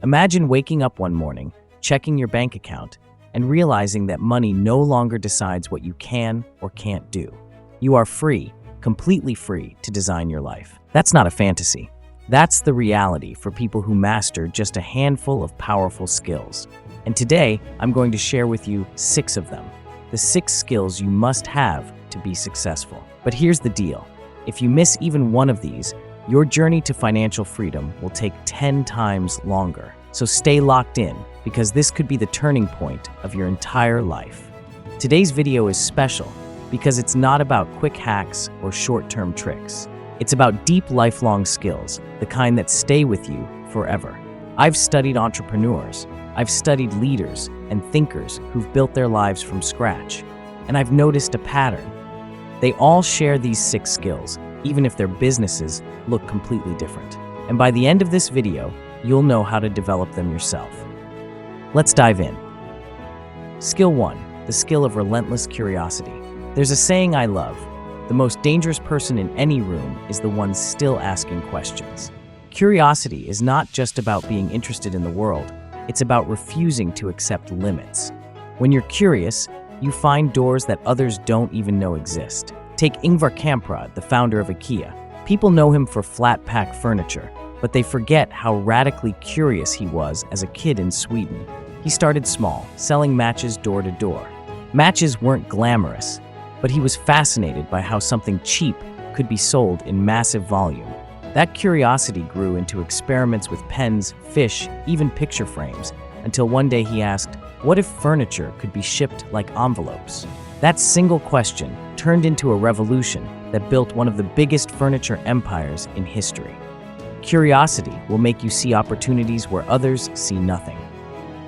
Imagine waking up one morning, checking your bank account, and realizing that money no longer decides what you can or can't do. You are free, completely free to design your life. That's not a fantasy. That's the reality for people who master just a handful of powerful skills. And today, I'm going to share with you 6 of them. The 6 skills you must have to be successful. But here's the deal. If you miss even one of these, your journey to financial freedom will take 10 times longer. So stay locked in, because this could be the turning point of your entire life. Today's video is special because it's not about quick hacks or short-term tricks. It's about deep, lifelong skills, the kind that stay with you forever. I've studied entrepreneurs, I've studied leaders and thinkers who've built their lives from scratch, and I've noticed a pattern. They all share these 6 skills, even if their businesses look completely different. And by the end of this video, you'll know how to develop them yourself. Let's dive in. Skill 1, the skill of relentless curiosity. There's a saying I love: the most dangerous person in any room is the one still asking questions. Curiosity is not just about being interested in the world, it's about refusing to accept limits. When you're curious, you find doors that others don't even know exist. Take Ingvar Kamprad, the founder of IKEA. People know him for flat-pack furniture, but they forget how radically curious he was as a kid in Sweden. He started small, selling matches door to door. Matches weren't glamorous, but he was fascinated by how something cheap could be sold in massive volume. That curiosity grew into experiments with pens, fish, even picture frames, until one day he asked, what if furniture could be shipped like envelopes? That single question turned into a revolution that built one of the biggest furniture empires in history. Curiosity will make you see opportunities where others see nothing.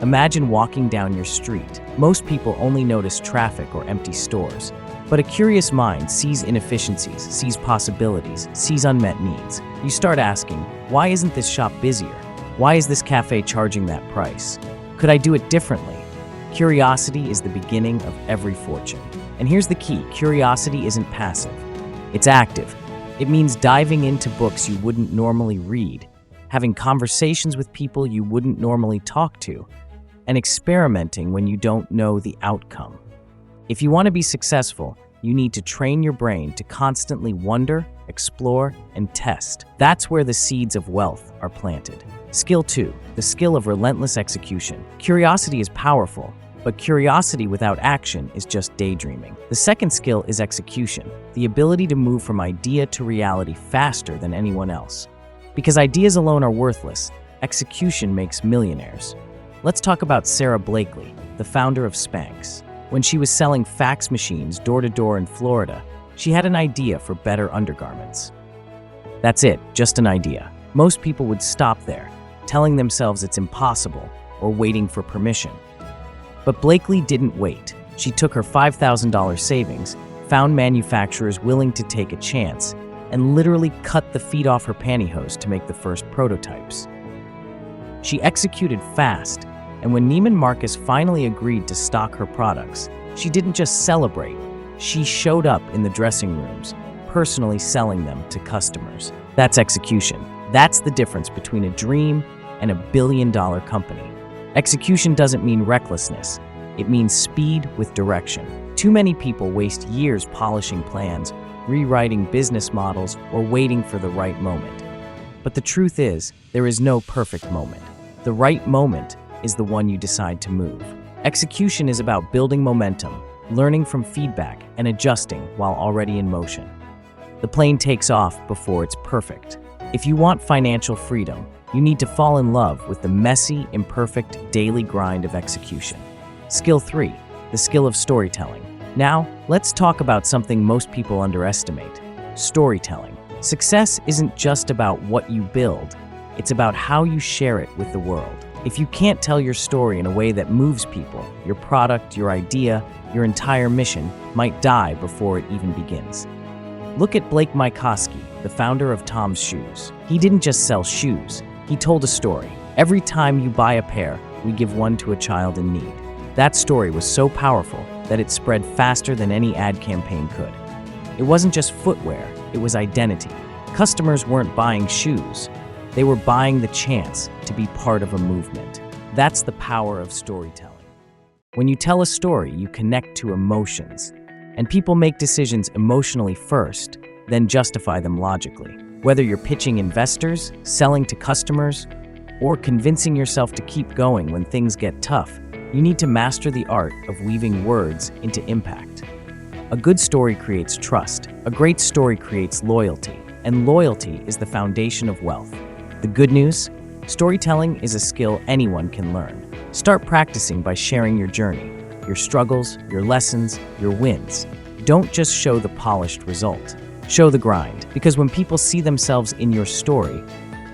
Imagine walking down your street. Most people only notice traffic or empty stores. But a curious mind sees inefficiencies, sees possibilities, sees unmet needs. You start asking, why isn't this shop busier? Why is this cafe charging that price? Could I do it differently? Curiosity is the beginning of every fortune. And here's the key: curiosity isn't passive. It's active. It means diving into books you wouldn't normally read, having conversations with people you wouldn't normally talk to, and experimenting when you don't know the outcome. If you want to be successful, you need to train your brain to constantly wonder, explore, and test. That's where the seeds of wealth are planted. Skill 2, the skill of relentless execution. Curiosity is powerful, but curiosity without action is just daydreaming. The second skill is execution, the ability to move from idea to reality faster than anyone else. Because ideas alone are worthless, execution makes millionaires. Let's talk about Sara Blakely, the founder of Spanx. When she was selling fax machines door to door in Florida, she had an idea for better undergarments. That's it, just an idea. Most people would stop there, telling themselves it's impossible or waiting for permission. But Blakely didn't wait. She took her $5,000 savings, found manufacturers willing to take a chance, and literally cut the feet off her pantyhose to make the first prototypes. She executed fast, and when Neiman Marcus finally agreed to stock her products, she didn't just celebrate, she showed up in the dressing rooms, personally selling them to customers. That's execution. That's the difference between a dream and a billion-dollar company. Execution doesn't mean recklessness. It means speed with direction. Too many people waste years polishing plans, rewriting business models, or waiting for the right moment. But the truth is, there is no perfect moment. The right moment is the one you decide to move. Execution is about building momentum, learning from feedback, and adjusting while already in motion. The plane takes off before it's perfect. If you want financial freedom, you need to fall in love with the messy, imperfect, daily grind of execution. Skill 3, the skill of storytelling. Now, let's talk about something most people underestimate: storytelling. Success isn't just about what you build, it's about how you share it with the world. If you can't tell your story in a way that moves people, your product, your idea, your entire mission might die before it even begins. Look at Blake Mycoskie, the founder of Tom's Shoes. He didn't just sell shoes, he told a story. Every time you buy a pair, we give one to a child in need. That story was so powerful that it spread faster than any ad campaign could. It wasn't just footwear, it was identity. Customers weren't buying shoes, They were buying the chance to be part of a movement. That's the power of storytelling. When you tell a story, you connect to emotions, and people make decisions emotionally first, then justify them logically. Whether you're pitching investors, selling to customers, or convincing yourself to keep going when things get tough, you need to master the art of weaving words into impact. A good story creates trust, a great story creates loyalty, and loyalty is the foundation of wealth. The good news? Storytelling is a skill anyone can learn. Start practicing by sharing your journey, your struggles, your lessons, your wins. Don't just show the polished result. Show the grind, because when people see themselves in your story,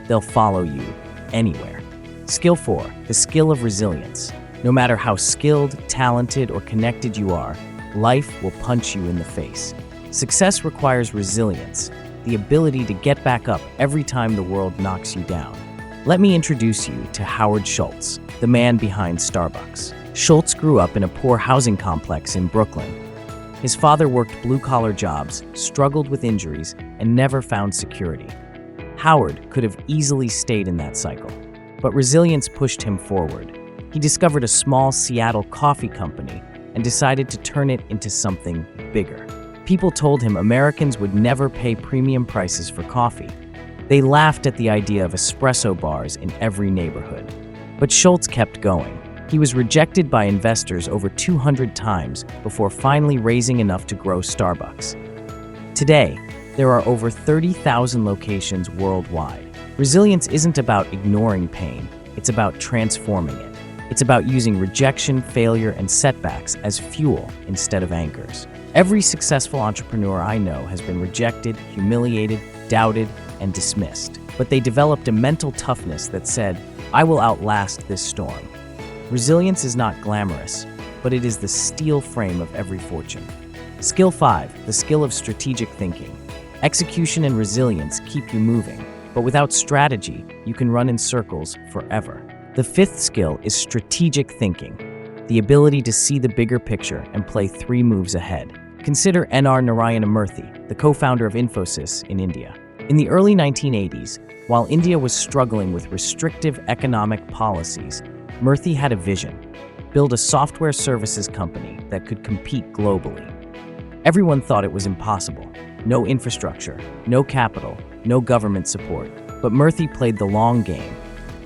they'll follow you anywhere. Skill 4, the skill of resilience. No matter how skilled, talented, or connected you are, life will punch you in the face. Success requires resilience, the ability to get back up every time the world knocks you down. Let me introduce you to Howard Schultz, the man behind Starbucks. Schultz grew up in a poor housing complex in Brooklyn. His father worked blue-collar jobs, struggled with injuries, and never found security. Howard could have easily stayed in that cycle, but resilience pushed him forward. He discovered a small Seattle coffee company and decided to turn it into something bigger. People told him Americans would never pay premium prices for coffee. They laughed at the idea of espresso bars in every neighborhood. But Schultz kept going. He was rejected by investors over 200 times before finally raising enough to grow Starbucks. Today, there are over 30,000 locations worldwide. Resilience isn't about ignoring pain, it's about transforming it. It's about using rejection, failure, and setbacks as fuel instead of anchors. Every successful entrepreneur I know has been rejected, humiliated, doubted, and dismissed. But they developed a mental toughness that said, "I will outlast this storm." Resilience is not glamorous, but it is the steel frame of every fortune. Skill 5, the skill of strategic thinking. Execution and resilience keep you moving, but without strategy, you can run in circles forever. The 5th skill is strategic thinking, the ability to see the bigger picture and play 3 moves ahead. Consider N.R. Narayana Murthy, the co-founder of Infosys in India. In the early 1980s, while India was struggling with restrictive economic policies, Murthy had a vision: build a software services company that could compete globally. Everyone thought it was impossible. No infrastructure, no capital, no government support. But Murthy played the long game.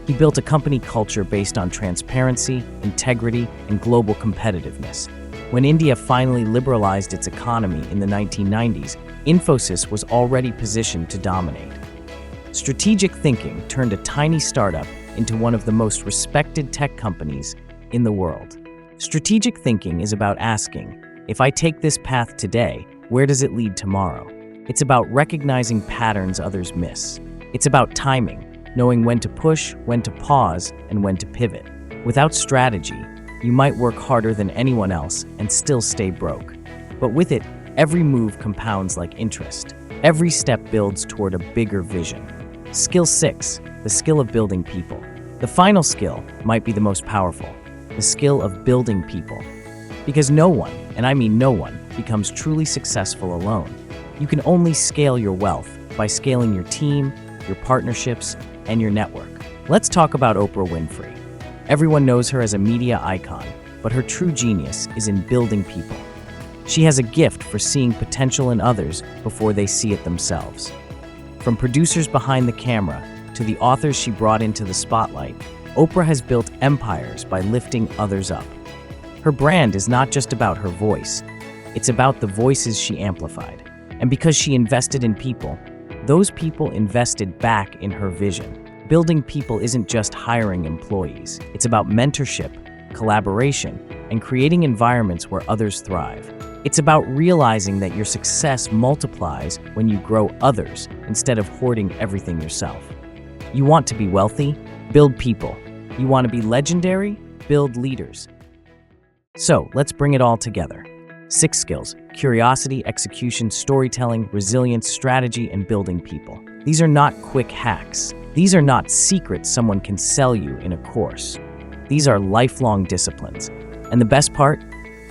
He built a company culture based on transparency, integrity, and global competitiveness. When India finally liberalized its economy in the 1990s, Infosys was already positioned to dominate. Strategic thinking turned a tiny startup into one of the most respected tech companies in the world. Strategic thinking is about asking, if I take this path today, where does it lead tomorrow? It's about recognizing patterns others miss. It's about timing, knowing when to push, when to pause, and when to pivot. Without strategy, you might work harder than anyone else and still stay broke. But with it, every move compounds like interest. Every step builds toward a bigger vision. Skill 6, the skill of building people. The final skill might be the most powerful, the skill of building people. Because no one, and I mean no one, becomes truly successful alone. You can only scale your wealth by scaling your team, your partnerships, and your network. Let's talk about Oprah Winfrey. Everyone knows her as a media icon, but her true genius is in building people. She has a gift for seeing potential in others before they see it themselves. From producers behind the camera to the authors she brought into the spotlight, Oprah has built empires by lifting others up. Her brand is not just about her voice, it's about the voices she amplified. And because she invested in people, those people invested back in her vision. Building people isn't just hiring employees. It's about mentorship, collaboration, and creating environments where others thrive. It's about realizing that your success multiplies when you grow others instead of hoarding everything yourself. You want to be wealthy? Build people. You want to be legendary? Build leaders. So, let's bring it all together. 6 skills: curiosity, execution, storytelling, resilience, strategy, and building people. These are not quick hacks. These are not secrets someone can sell you in a course. These are lifelong disciplines. And the best part?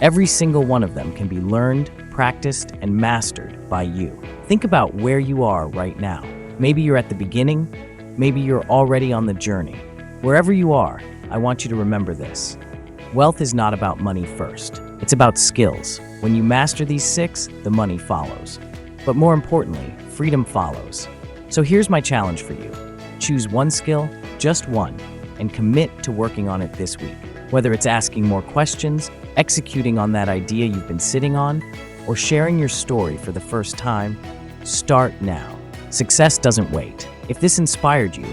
Every single one of them can be learned, practiced, and mastered by you. Think about where you are right now. Maybe you're at the beginning, Maybe you're already on the journey. Wherever you are, I want you to remember this. Wealth is not about money first. It's about skills. When you master these 6, the money follows. But more importantly, freedom follows. So here's my challenge for you. Choose one skill, just one, and commit to working on it this week. Whether it's asking more questions, executing on that idea you've been sitting on, or sharing your story for the first time, start now. Success doesn't wait. If this inspired you,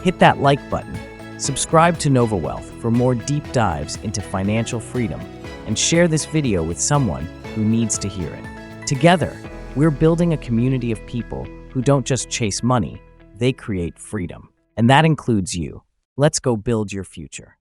hit that like button, subscribe to Nova Wealth for more deep dives into financial freedom, and share this video with someone who needs to hear it. Together, we're building a community of people who don't just chase money, they create freedom. And that includes you. Let's go build your future.